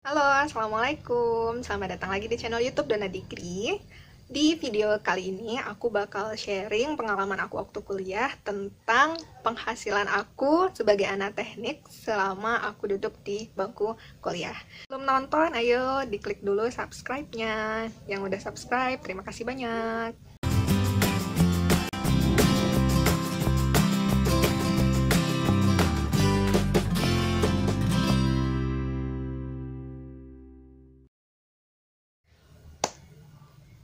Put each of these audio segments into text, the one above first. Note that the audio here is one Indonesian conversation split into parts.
Halo, Assalamualaikum. Selamat datang lagi di channel YouTube Dona Dikri. Di video kali ini, aku bakal sharing pengalaman aku waktu kuliah tentang penghasilan aku sebagai anak teknik selama aku duduk di bangku kuliah. Belum nonton, ayo diklik dulu subscribe-nya. Yang udah subscribe, terima kasih banyak.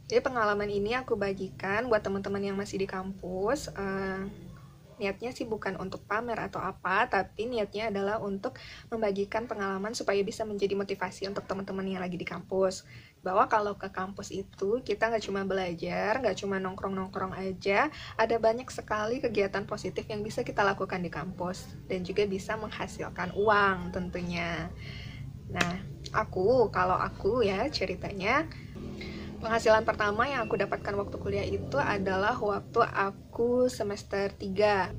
Jadi pengalaman ini aku bagikan buat teman-teman yang masih di kampus. Niatnya sih bukan untuk pamer atau apa, tapi niatnya adalah untuk membagikan pengalaman supaya bisa menjadi motivasi untuk teman-teman yang lagi di kampus. Bahwa kalau ke kampus itu kita nggak cuma belajar, nggak cuma nongkrong-nongkrong aja, ada banyak sekali kegiatan positif yang bisa kita lakukan di kampus dan juga bisa menghasilkan uang tentunya. Nah, kalau aku ya ceritanya, penghasilan pertama yang aku dapatkan waktu kuliah itu adalah waktu aku semester 3.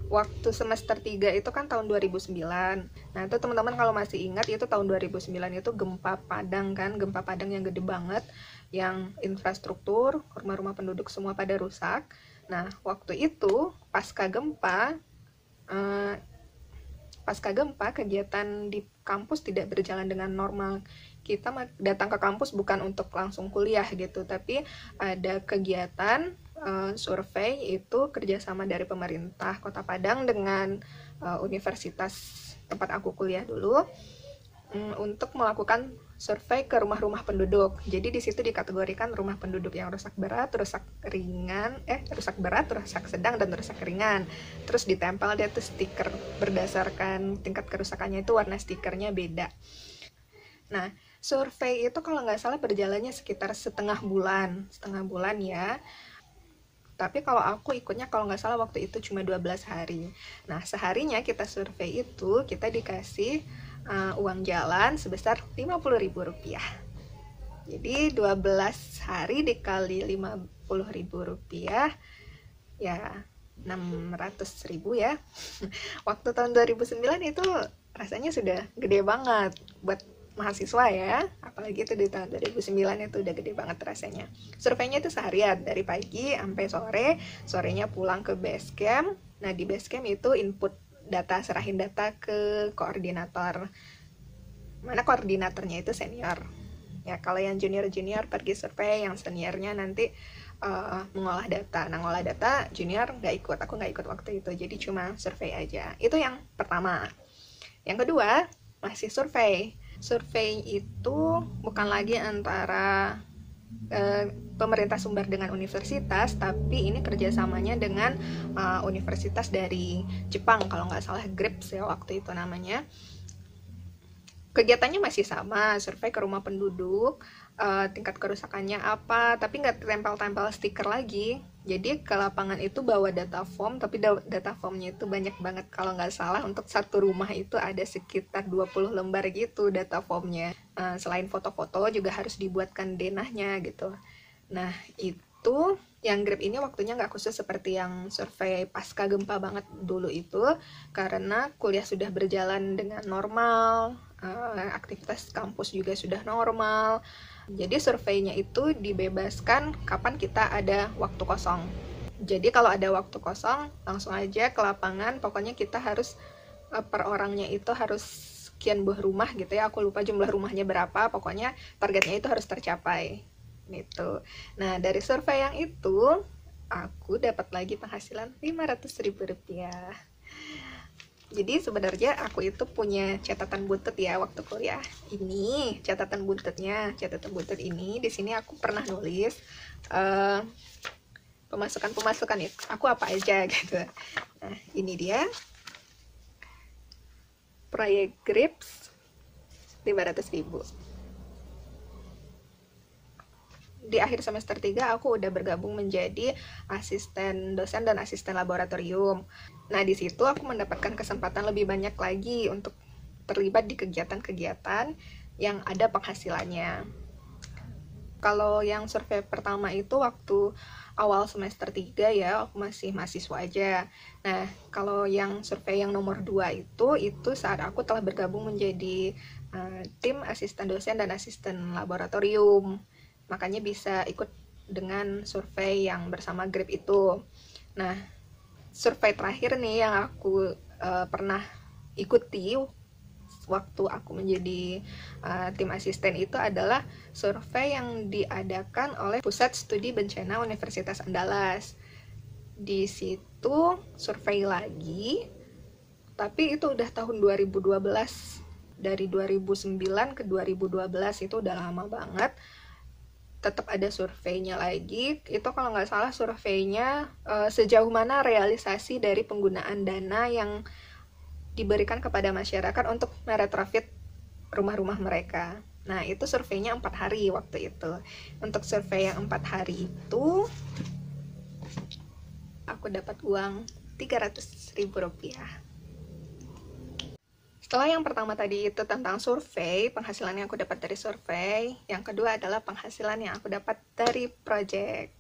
Waktu semester 3 itu kan tahun 2009. Nah, itu teman-teman kalau masih ingat, itu tahun 2009 itu gempa Padang kan, gempa Padang yang gede banget, yang infrastruktur, rumah-rumah penduduk semua pada rusak. Nah, waktu itu eh, pasca gempa kegiatan di kampus tidak berjalan dengan normal. Kita datang ke kampus bukan untuk langsung kuliah gitu, tapi ada kegiatan survei, itu kerjasama dari pemerintah Kota Padang dengan universitas tempat aku kuliah dulu, untuk melakukan survei ke rumah-rumah penduduk. Jadi di situ dikategorikan rumah penduduk yang rusak berat, rusak ringan, rusak berat, rusak sedang, dan rusak ringan. Terus ditempel dia tuh stiker berdasarkan tingkat kerusakannya, itu warna stikernya beda. Nah, survei itu kalau nggak salah berjalannya sekitar setengah bulan ya. Tapi kalau aku ikutnya kalau nggak salah waktu itu cuma 12 hari. Nah, seharinya kita survei itu kita dikasih uang jalan sebesar Rp50.000. Jadi 12 hari dikali Rp50.000 ya 600.000 ya. Waktu tahun 2009 itu rasanya sudah gede banget buat mahasiswa ya, apalagi itu di tahun 2009 itu udah gede banget rasanya. Surveinya itu seharian, dari pagi sampai sore, sorenya pulang ke base camp. Nah, di base camp itu input data, serahin data ke koordinator, mana koordinatornya itu senior ya. Kalau yang junior pergi survei, yang seniornya nanti mengolah data. Nah, ngolah data junior aku nggak ikut waktu itu, jadi cuma survei aja. Itu yang pertama. Yang kedua, masih survei. Survei itu bukan lagi antara pemerintah sumber dengan universitas, tapi ini kerjasamanya dengan universitas dari Jepang, kalau nggak salah GRIPS ya waktu itu namanya. Kegiatannya masih sama, survei ke rumah penduduk, tingkat kerusakannya apa, tapi nggak tempel-tempel stiker lagi. Jadi ke lapangan itu bawa data form, tapi data formnya itu banyak banget. Kalau nggak salah untuk satu rumah itu ada sekitar 20 lembar gitu data formnya. Selain foto-foto juga harus dibuatkan denahnya gitu. Nah, itu yang grab ini waktunya nggak khusus seperti yang survei pasca gempa banget dulu itu, karena kuliah sudah berjalan dengan normal, aktivitas kampus juga sudah normal. Jadi surveinya itu dibebaskan kapan kita ada waktu kosong. Jadi kalau ada waktu kosong, langsung aja ke lapangan. Pokoknya kita harus per orangnya itu harus sekian buah rumah gitu ya. Aku lupa jumlah rumahnya berapa. Pokoknya targetnya itu harus tercapai. Gitu. Nah, dari survei yang itu, aku dapat lagi penghasilan Rp500.000. Jadi sebenarnya aku itu punya catatan buntut ya waktu kuliah. Ini catatan buntutnya. Catatan buntut ini di sini aku pernah nulis pemasukan itu aku apa aja gitu. Nah, ini dia. Proyek GRIPS 500.000. Di akhir semester 3 aku udah bergabung menjadi asisten dosen dan asisten laboratorium. Nah, di situ aku mendapatkan kesempatan lebih banyak lagi untuk terlibat di kegiatan-kegiatan yang ada penghasilannya. Kalau yang survei pertama itu waktu awal semester 3 ya, aku masih mahasiswa aja. Nah, kalau yang survei yang nomor 2 itu saat aku telah bergabung menjadi tim asisten dosen dan asisten laboratorium. Makanya bisa ikut dengan survei yang bersama GRIP itu. Nah, survei terakhir nih yang aku pernah ikuti waktu aku menjadi tim asisten itu adalah survei yang diadakan oleh Pusat Studi Bencana Universitas Andalas. Di situ survei lagi, tapi itu udah tahun 2012. Dari 2009 ke 2012 itu udah lama banget. Tetap ada surveinya lagi. Itu kalau nggak salah surveinya sejauh mana realisasi dari penggunaan dana yang diberikan kepada masyarakat untuk meretrofit rumah-rumah mereka. Nah, itu surveinya 4 hari waktu itu. Untuk survei yang 4 hari itu, aku dapat uang Rp300.000. Setelah yang pertama tadi itu tentang survei, penghasilan yang aku dapat dari survei. Yang kedua adalah penghasilan yang aku dapat dari project.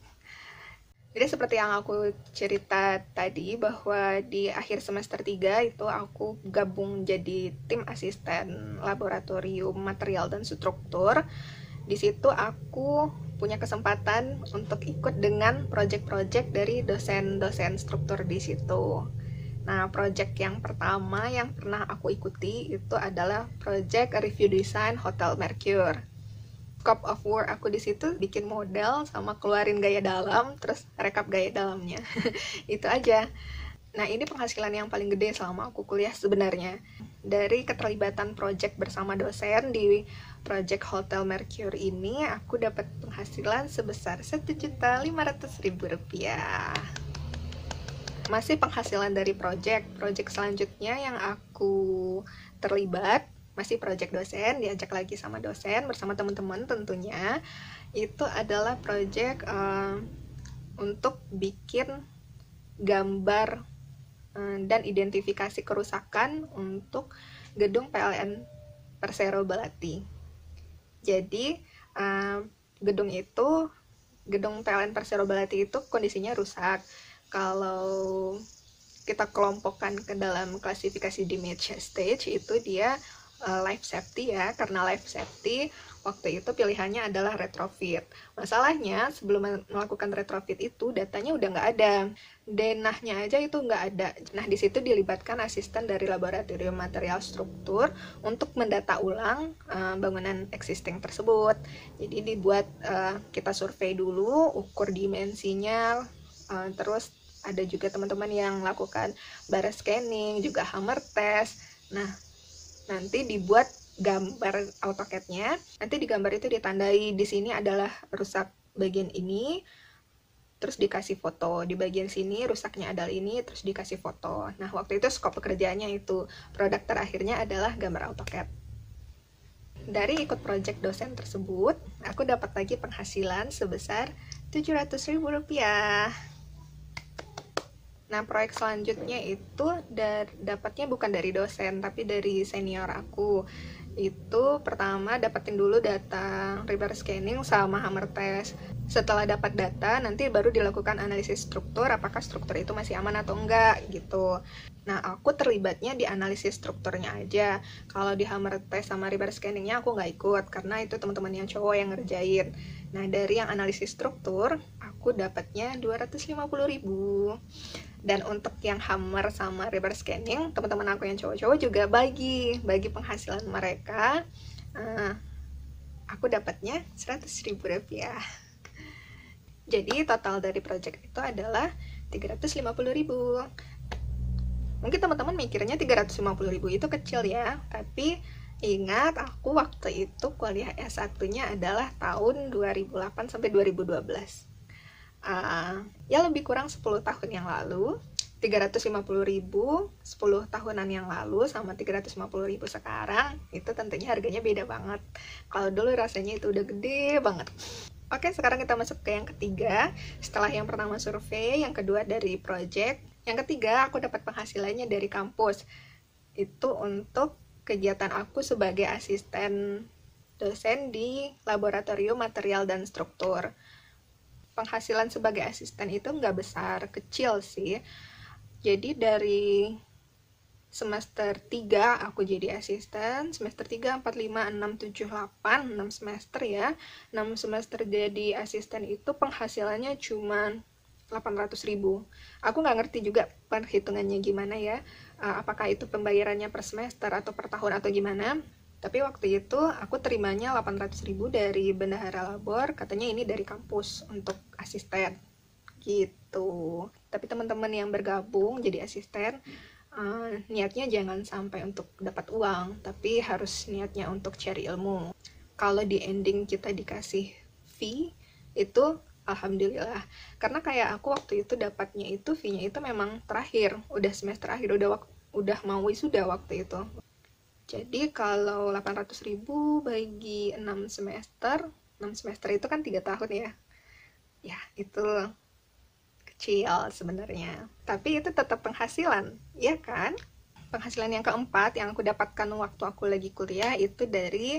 Jadi seperti yang aku cerita tadi, bahwa di akhir semester 3 itu aku gabung jadi tim asisten laboratorium material dan struktur. Di situ aku punya kesempatan untuk ikut dengan project-project dari dosen-dosen struktur di situ. Nah, project yang pertama yang pernah aku ikuti itu adalah project review design Hotel Mercure. Scope of work aku di situ bikin model sama keluarin gaya dalam, terus rekap gaya dalamnya. Itu aja. Nah, ini penghasilan yang paling gede selama aku kuliah sebenarnya. Dari keterlibatan project bersama dosen di project Hotel Mercure ini, aku dapat penghasilan sebesar Rp1.500.000. Masih penghasilan dari project selanjutnya yang aku terlibat, masih project dosen, diajak lagi sama dosen bersama teman-teman tentunya. Itu adalah project untuk bikin gambar dan identifikasi kerusakan untuk gedung PLN Persero Belati. Jadi gedung PLN Persero Belati itu kondisinya rusak. Kalau kita kelompokkan ke dalam klasifikasi damage stage, itu dia life safety ya. Karena life safety waktu itu pilihannya adalah retrofit. Masalahnya sebelum melakukan retrofit itu datanya udah nggak ada, denahnya aja itu nggak ada. Nah, di situ dilibatkan asisten dari laboratorium material struktur untuk mendata ulang bangunan existing tersebut. Jadi dibuat kita survei dulu, ukur dimensinya, terus ada juga teman-teman yang melakukan bar scanning, juga hammer test. Nah, nanti dibuat gambar AutoCAD-nya. Nanti di gambar itu ditandai di sini adalah rusak bagian ini, terus dikasih foto. Di bagian sini rusaknya adalah ini, terus dikasih foto. Nah, waktu itu skop pekerjaannya itu. Produk terakhirnya adalah gambar AutoCAD. Dari ikut project dosen tersebut, aku dapat lagi penghasilan sebesar Rp700.000. Nah, proyek selanjutnya itu dapatnya bukan dari dosen, tapi dari senior aku. Itu pertama dapatin dulu data reverse scanning sama hammer test. Setelah dapat data, nanti baru dilakukan analisis struktur, apakah struktur itu masih aman atau enggak, gitu. Nah, aku terlibatnya di analisis strukturnya aja. Kalau di hammer test sama reverse scanningnya aku nggak ikut, karena itu teman-teman yang cowok yang ngerjain. Nah, dari yang analisis struktur, aku dapatnya Rp250.000. Dan untuk yang hammer sama reverse scanning, teman-teman aku yang cowok-cowok juga bagi penghasilan mereka. Aku dapatnya Rp100.000. Jadi total dari project itu adalah Rp350.000. Mungkin teman-teman mikirnya Rp350.000 itu kecil ya, tapi ingat aku waktu itu kuliah S1-nya adalah tahun 2008 sampai 2012. Ya lebih kurang 10 tahun yang lalu. 350.000 10 tahunan yang lalu sama 350.000 sekarang, itu tentunya harganya beda banget. Kalau dulu rasanya itu udah gede banget. Oke, sekarang kita masuk ke yang ketiga. Setelah yang pertama survei, yang kedua dari project, yang ketiga aku dapat penghasilannya dari kampus. Itu untuk kegiatan aku sebagai asisten dosen di laboratorium material dan struktur. Penghasilan sebagai asisten itu nggak besar, kecil sih. Jadi dari semester 3 aku jadi asisten, semester 3, 4, 5, 6, 7, 8, 6 semester ya. 6 semester jadi asisten itu penghasilannya cuma 800.000. Aku nggak ngerti juga perhitungannya gimana ya, apakah itu pembayarannya per semester atau per tahun atau gimana. Tapi waktu itu aku terimanya 800.000 dari bendahara labor, katanya ini dari kampus untuk asisten gitu. Tapi teman-teman yang bergabung jadi asisten, niatnya jangan sampai untuk dapat uang, tapi harus niatnya untuk cari ilmu. Kalau di ending kita dikasih fee, itu alhamdulillah. Karena kayak aku waktu itu dapatnya itu fee-nya itu memang terakhir, udah semester akhir, udah mau wisuda waktu itu. Jadi kalau 800.000 bagi 6 semester, 6 semester itu kan 3 tahun ya. Ya, itu kecil sebenarnya, tapi itu tetap penghasilan, ya kan? Penghasilan yang keempat yang aku dapatkan waktu aku lagi kuliah itu dari